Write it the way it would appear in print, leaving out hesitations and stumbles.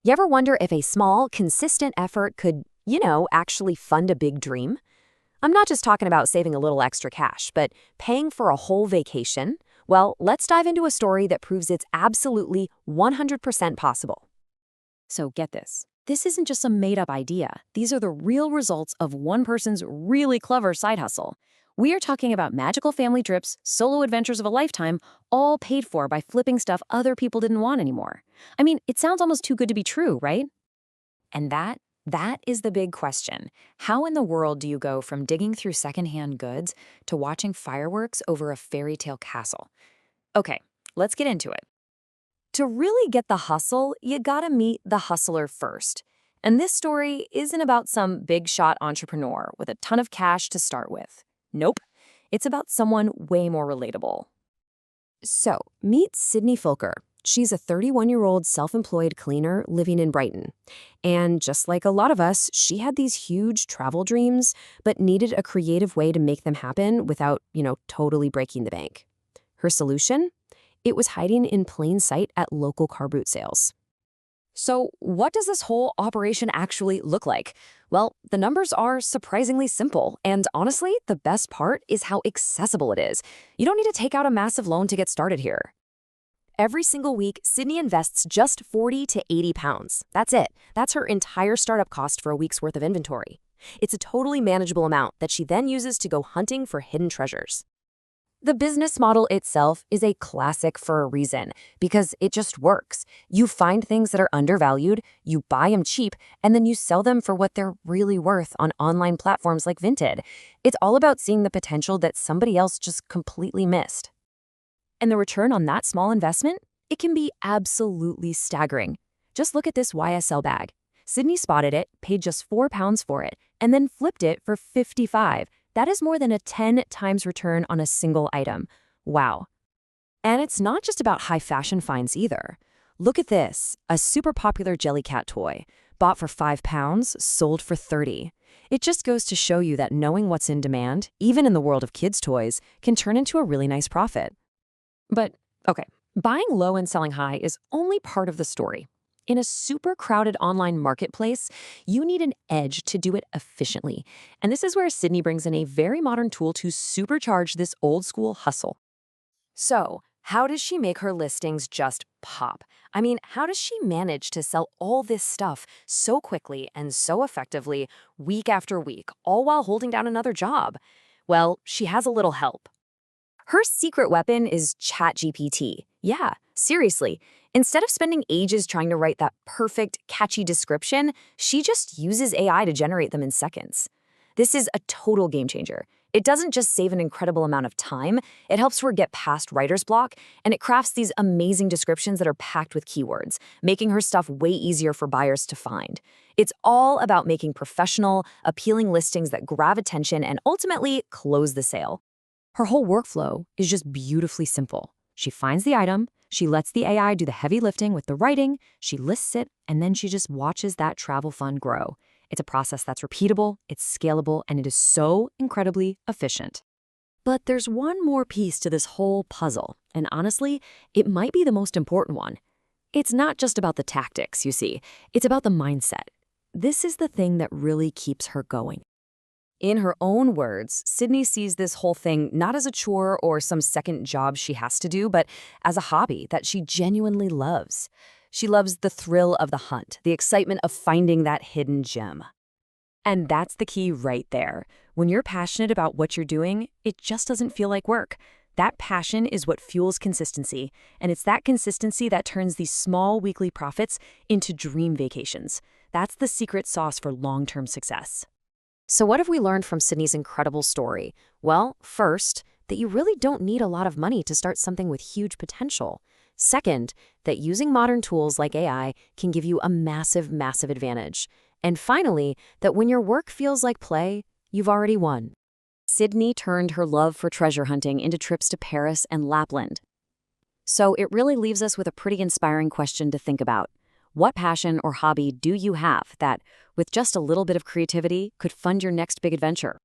You ever wonder if a small, consistent effort could, actually fund a big dream? I'm not just talking about saving a little extra cash, but paying for a whole vacation. Well, let's dive into a story that proves it's absolutely 100% possible. So get this. This isn't just a made-up idea. These are the real results of one person's really clever side hustle. We are talking about magical family trips, solo adventures of a lifetime, all paid for by flipping stuff other people didn't want anymore. I mean, it sounds almost too good to be true, right? And that is the big question. How in the world do you go from digging through secondhand goods to watching fireworks over a fairy tale castle? Okay, let's get into it. To really get the hustle, you gotta meet the hustler first. And this story isn't about some big shot entrepreneur with a ton of cash to start with. Nope, it's about someone way more relatable. So, meet Sydney Filker. She's a 31-year-old self-employed cleaner living in Brighton. And just like a lot of us, she had these huge travel dreams, but needed a creative way to make them happen without, totally breaking the bank. Her solution? It was hiding in plain sight at local car boot sales. So what does this whole operation actually look like? Well, the numbers are surprisingly simple, and honestly, the best part is how accessible it is. You don't need to take out a massive loan to get started here. Every single week, Sydney invests just 40 to 80 pounds. That's it. That's her entire startup cost for a week's worth of inventory. It's a totally manageable amount that she then uses to go hunting for hidden treasures. The business model itself is a classic for a reason, because it just works. You find things that are undervalued, you buy them cheap, and then you sell them for what they're really worth on online platforms like Vinted. It's all about seeing the potential that somebody else just completely missed. And the return on that small investment? It can be absolutely staggering. Just look at this YSL bag. Sydney spotted it, paid just £4 for it, and then flipped it for 55. That is more than a 10 times return on a single item. Wow. And it's not just about high fashion finds either. Look at this, a super popular Jellycat toy. Bought for £5, sold for 30. It just goes to show you that knowing what's in demand, even in the world of kids' toys, can turn into a really nice profit. But, okay, buying low and selling high is only part of the story. In a super crowded online marketplace, you need an edge to do it efficiently. And this is where Sydney brings in a very modern tool to supercharge this old school hustle. So, how does she make her listings just pop? I mean, how does she manage to sell all this stuff so quickly and so effectively week after week, all while holding down another job? Well, she has a little help. Her secret weapon is ChatGPT. Yeah, seriously. Instead of spending ages trying to write that perfect, catchy description, she just uses AI to generate them in seconds. This is a total game changer. It doesn't just save an incredible amount of time, it helps her get past writer's block, and it crafts these amazing descriptions that are packed with keywords, making her stuff way easier for buyers to find. It's all about making professional, appealing listings that grab attention and ultimately close the sale. Her whole workflow is just beautifully simple. She finds the item, she lets the AI do the heavy lifting with the writing, she lists it, and then she just watches that travel fund grow. It's a process that's repeatable, it's scalable, and it is so incredibly efficient. But there's one more piece to this whole puzzle, and honestly, it might be the most important one. It's not just about the tactics, you see. It's about the mindset. This is the thing that really keeps her going. In her own words, Sydney sees this whole thing not as a chore or some second job she has to do, but as a hobby that she genuinely loves. She loves the thrill of the hunt, the excitement of finding that hidden gem. And that's the key right there. When you're passionate about what you're doing, it just doesn't feel like work. That passion is what fuels consistency, and it's that consistency that turns these small weekly profits into dream vacations. That's the secret sauce for long-term success. So what have we learned from Sydney's incredible story? Well, first, that you really don't need a lot of money to start something with huge potential. Second, that using modern tools like AI can give you a massive, massive advantage. And finally, that when your work feels like play, you've already won. Sydney turned her love for treasure hunting into trips to Paris and Lapland. So it really leaves us with a pretty inspiring question to think about. What passion or hobby do you have that, with just a little bit of creativity, could fund your next big adventure?